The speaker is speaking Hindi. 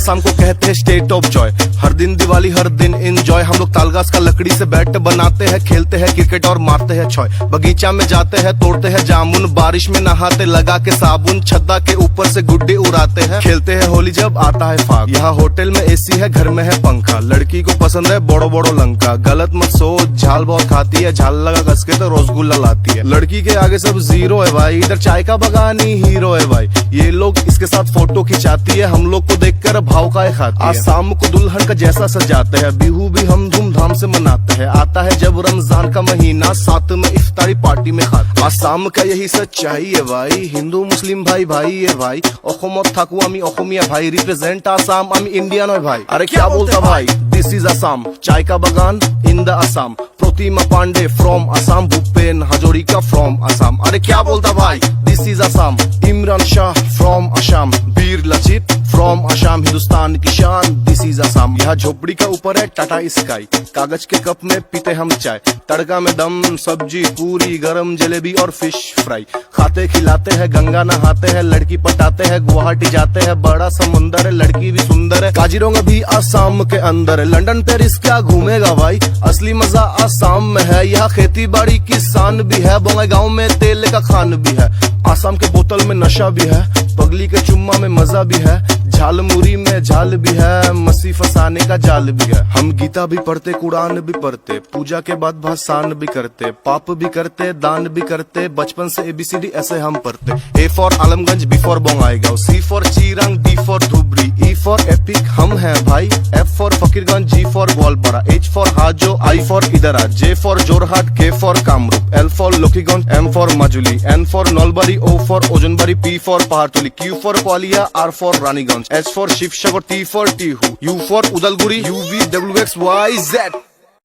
आसाम को कहते हैं स्टेट ऑफ जॉय। हर दिन दिवाली हर दिन एंजॉय। हम लोग तालगाछ का लकड़ी से बैट बनाते हैं, खेलते हैं क्रिकेट और मारते हैं छॉय। बगीचा में जाते हैं, तोड़ते हैं जामुन, बारिश में नहाते लगा के साबुन, छत्ता के ऊपर से गुड्डे उड़ाते हैं, खेलते हैं होली जब आता है फाग। यहाँ होटल में एसी है, घर में है पंखा, लड़की को पसंद है बड़ो बड़ो लंका। गलत मत सोच, झाल बहुत खाती है, झाल लगा कस के तो रसगुल्ला लाती है। लड़की के आगे सब जीरो है भाई, इधर चाय का बगानी हीरो है भाई। ये लोग इसके साथ फोटो खिंचाती है, हम लोग को देखकर भाव का खाती है। आसाम को दुल्हन का जैसा सजाते हैं, बिहू भी हम धूमधाम से मनाते हैं। आता है जब रमजान का महीना, साथ में इफ्तारी पार्टी में खाते। आसाम का यही सच्चाई है भाई, हिंदू मुस्लिम भाई भाई है भाई। অসমত থাকো আমি অসমীয়া ভাই, রিপ্রেজেন্ট আসাম, আমি ইন্ডিয়ান হয় ভাই। আরে क्या बोलता भाई, दिस इज आसाम, चाय का बगान in the Assam. Pratima Pandey from Assam, Bhupen Hazarika from Assam. अरे क्या बोलता भाई, this is Assam, Imran Shah from Assam, Veer Lachit from Assam, Hindustan की शान दिस इज आसाम। यहाँ झोपड़ी का ऊपर है टाटा स्काई, कागज के कप में पीते हम चाय। तड़का में दम सब्जी पूरी गरम जलेबी और फिश फ्राई, खाते खिलाते हैं गंगा नहाते हैं, लड़की पटाते हैं गुवाहाटी जाते हैं। बड़ा समुंदर है, लड़की भी सुंदर है, काजीरंगा भी आसाम के अंदर है। लंदन पेरिस क्या घूमेगा भाई, असली मजा आसाम में है। यहाँ खेती बाड़ी किसान भी है, बोंगाईगांव में तेल का खान भी है। आसाम के बोतल में नशा भी है, पगली के चुम्मा में मजा भी है, झालमुरी में झाल भी है, मसी फसाने का जाल भी है। हम गीता भी पढ़ते, कुरान भी पढ़ते, पूजा के बाद भाषण भी करते, पाप भी करते, दान भी करते। बचपन से ABCD ऐसे हम पढ़ते। A for Alamganj, B for Bongaigaon, C for Chirang, D for Dhubri, E for epic हम हैं भाई, F for Fakirganj, G for Goalpara, H for Hajo, I for Idra, J for Jorhat, K for Kamrup, L for Lokiganj, M for Majuli, N for Nalbari, O for Ojanbari, P for Pahartali, Q for Palia, R for Raniganj, S for Sivasagar, T for Tihu, U for Udalguri, UVWXYZ।